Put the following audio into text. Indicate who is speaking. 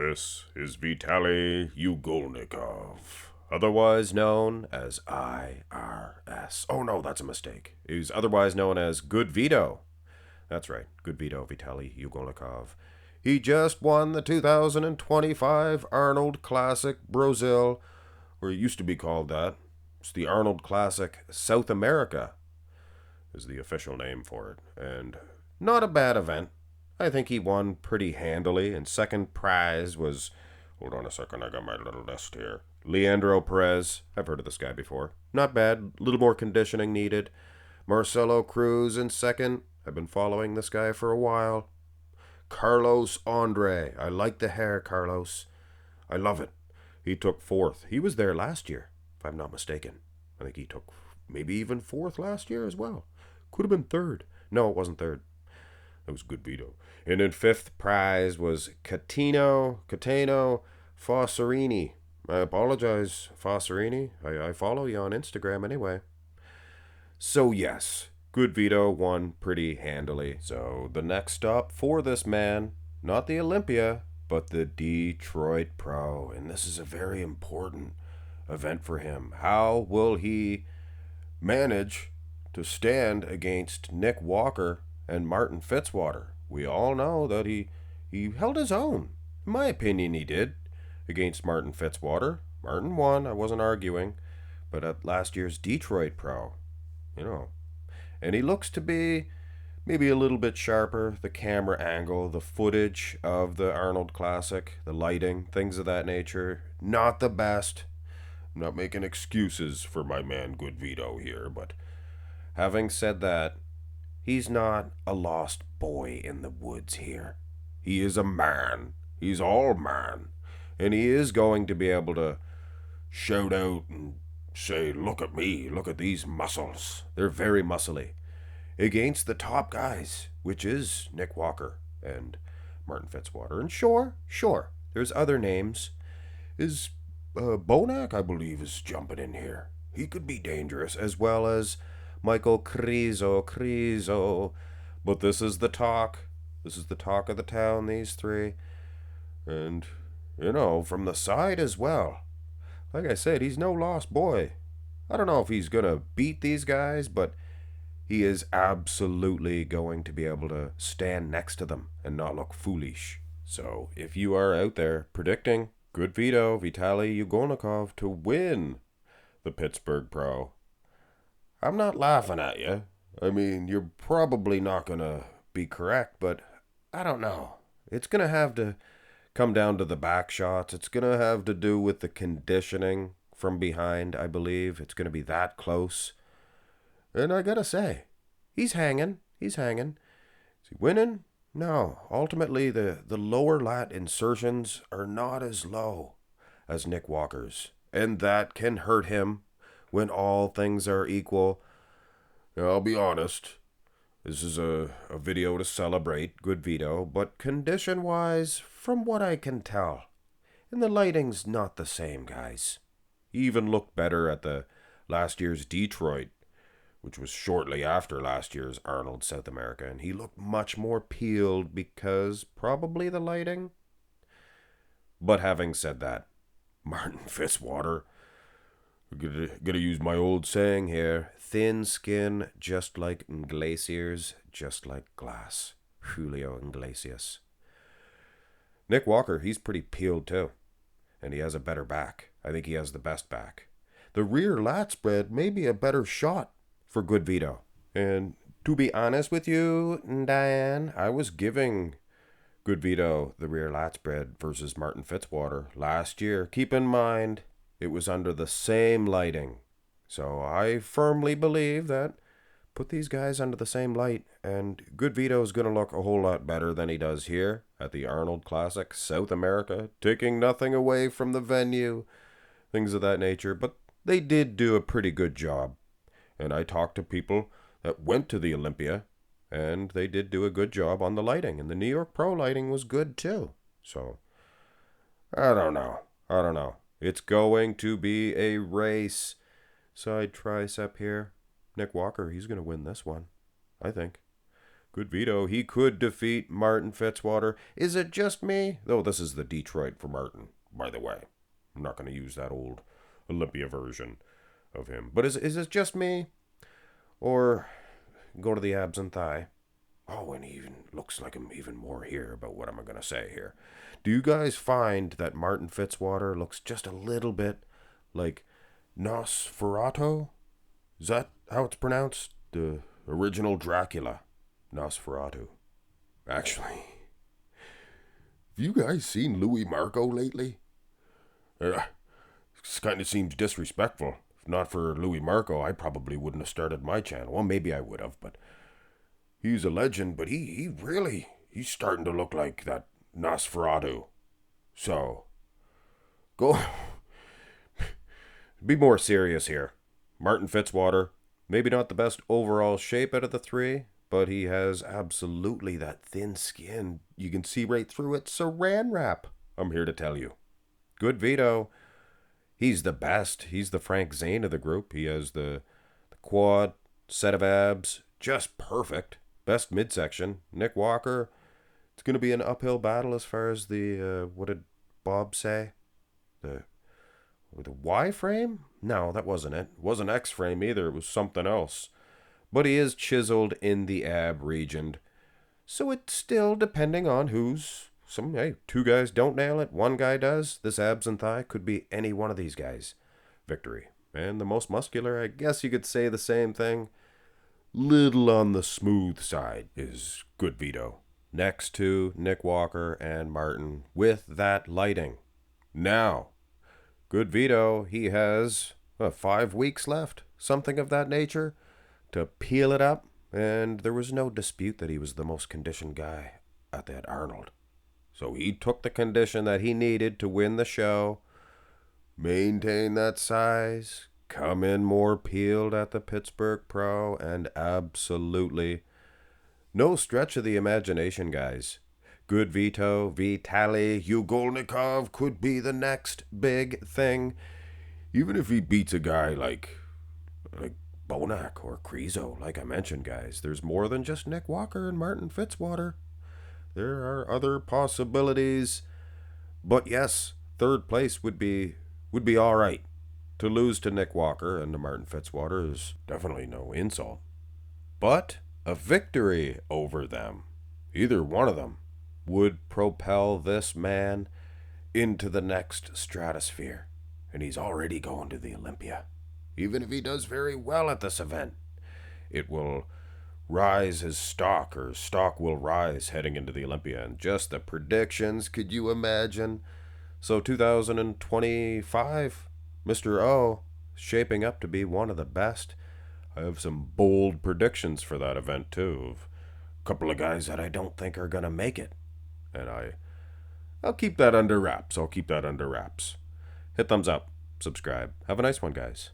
Speaker 1: This is Vitalii Ugolnikov, otherwise known as IRS. Oh no, that's a mistake. He's otherwise known as Goodvito. That's right, Goodvito Vitalii Ugolnikov. He just won the 2025 Arnold Classic Brazil, or it used to be called that. It's the Arnold Classic South America, is the official name for it. And not a bad event. I think he won pretty handily, and second prize was, hold on a second, I got my little list here. Leandro Perez, I've heard of this guy before. Not bad, a little more conditioning needed. Marcelo Cruz in second, I've been following this guy for a while. Carlos Andre, I like the hair, Carlos. I love it. He took fourth. He was there last year, if I'm not mistaken. I think he took maybe even fourth last year as well. Could have been third. No, it wasn't third. That was Goodvito. And in fifth prize was Cateno Fosserini. I apologize, Fosserini. I follow you on Instagram anyway. So yes, Goodvito won pretty handily. So the next stop for this man, not the Olympia, but the Detroit Pro. And this is a very important event for him. How will he manage to stand against Nick Walker and Martin Fitzwater? We all know that he held his own. In my opinion, he did against Martin Fitzwater. Martin won, I wasn't arguing, but at last year's Detroit Pro, and he looks to be maybe a little bit sharper. The camera angle, the footage of the Arnold Classic, the lighting, things of that nature, not the best. I'm not making excuses for my man Goodvito here, but having said that, he's not a lost boy in the woods here. He is a man. He's all man. And he is going to be able to shout out and say, look at me, look at these muscles. They're very muscly. Against the top guys, which is Nick Walker and Martin Fitzwater. And sure, there's other names. Is Bonac, I believe, is jumping in here. He could be dangerous, as well as Michael Krizo. But this is the talk. This is the talk of the town, these three. And, from the side as well. Like I said, he's no lost boy. I don't know if he's going to beat these guys, but he is absolutely going to be able to stand next to them and not look foolish. So, if you are out there predicting Goodvito, Vitalii Ugolnikov to win the Pittsburgh Pro, I'm not laughing at you. I mean, you're probably not going to be correct, but I don't know. It's going to have to come down to the back shots. It's going to have to do with the conditioning from behind, I believe. It's going to be that close. And I got to say, he's hanging. Is he winning? No. Ultimately, the lower lat insertions are not as low as Nick Walker's. And that can hurt him when all things are equal. Now, I'll be honest, this is a video to celebrate Goodvito, but condition-wise, from what I can tell, and the lighting's not the same, guys. He even looked better at the last year's Detroit, which was shortly after last year's Arnold South America, and he looked much more peeled because probably the lighting. But having said that, Martin Fitzwater, gonna use my old saying here, thin skin just like glaciers, just like glass. Julio Iglesias. Nick Walker, he's pretty peeled too, and he has a better back. I think he has the best back. The rear lat spread may be a better shot for Goodvito. And to be honest with you, Diane, I was giving Goodvito the rear lat spread versus Martin Fitzwater last year. Keep in mind, it was under the same lighting. So I firmly believe that put these guys under the same light, and Goodvito is going to look a whole lot better than he does here at the Arnold Classic South America, taking nothing away from the venue, things of that nature. But they did do a pretty good job. And I talked to people that went to the Olympia, and they did do a good job on the lighting. And the New York Pro lighting was good too. So, I don't know. It's going to be a race. Side tricep here. Nick Walker, he's going to win this one, I think. Goodvito, he could defeat Martin Fitzwater. Is it just me? Though this is the Detroit for Martin, by the way. I'm not going to use that old Olympia version of him. But is it just me? Or go to the abs and thigh. Oh, and he even looks like him even more here about what I'm going to say here. Do you guys find that Martin Fitzwater looks just a little bit like Nosferatu? Is that how it's pronounced? The original Dracula. Nosferatu. Actually, have you guys seen Louis Marco lately? This kind of seems disrespectful. If not for Louis Marco, I probably wouldn't have started my channel. Well, maybe I would have, but he's a legend, but he's starting to look like that Nosferatu. So, go... be more serious here. Martin Fitzwater, maybe not the best overall shape out of the three, but he has absolutely that thin skin. You can see right through it. Saran wrap, I'm here to tell you. Goodvito, he's the best. He's the Frank Zane of the group. He has the quad, set of abs, just perfect. Best midsection. Nick Walker, it's going to be an uphill battle as far as the, what did Bob say? The Y frame? No, that wasn't it. It wasn't X frame either. It was something else. But he is chiseled in the ab region. So it's still depending on who's... two guys don't nail it, one guy does. This abs and thigh could be any one of these guys. Victory. And the most muscular, I guess you could say the same thing. Little on the smooth side is Goodvito. Next to Nick Walker and Martin with that lighting. Now, Goodvito, he has 5 weeks left, something of that nature, to peel it up, and there was no dispute that he was the most conditioned guy at that Arnold. So he took the condition that he needed to win the show, maintain that size, come in more peeled at the Pittsburgh Pro, and absolutely no stretch of the imagination, guys. Goodvito, Vitalii Ugolnikov could be the next big thing. Even if he beats a guy like Bonac or Krizo, like I mentioned, guys, there's more than just Nick Walker and Martin Fitzwater. There are other possibilities. But yes, third place would be all right. To lose to Nick Walker and to Martin Fitzwater is definitely no insult. But a victory over them, either one of them, would propel this man into the next stratosphere. And he's already going to the Olympia. Even if he does very well at this event, it will rise his stock, or stock will rise heading into the Olympia. And just the predictions, could you imagine? So 2025, Mr. O, shaping up to be one of the best. I have some bold predictions for that event too, of a couple of guys that I don't think are going to make it. And I'll keep that under wraps. Hit thumbs up, subscribe. Have a nice one, guys.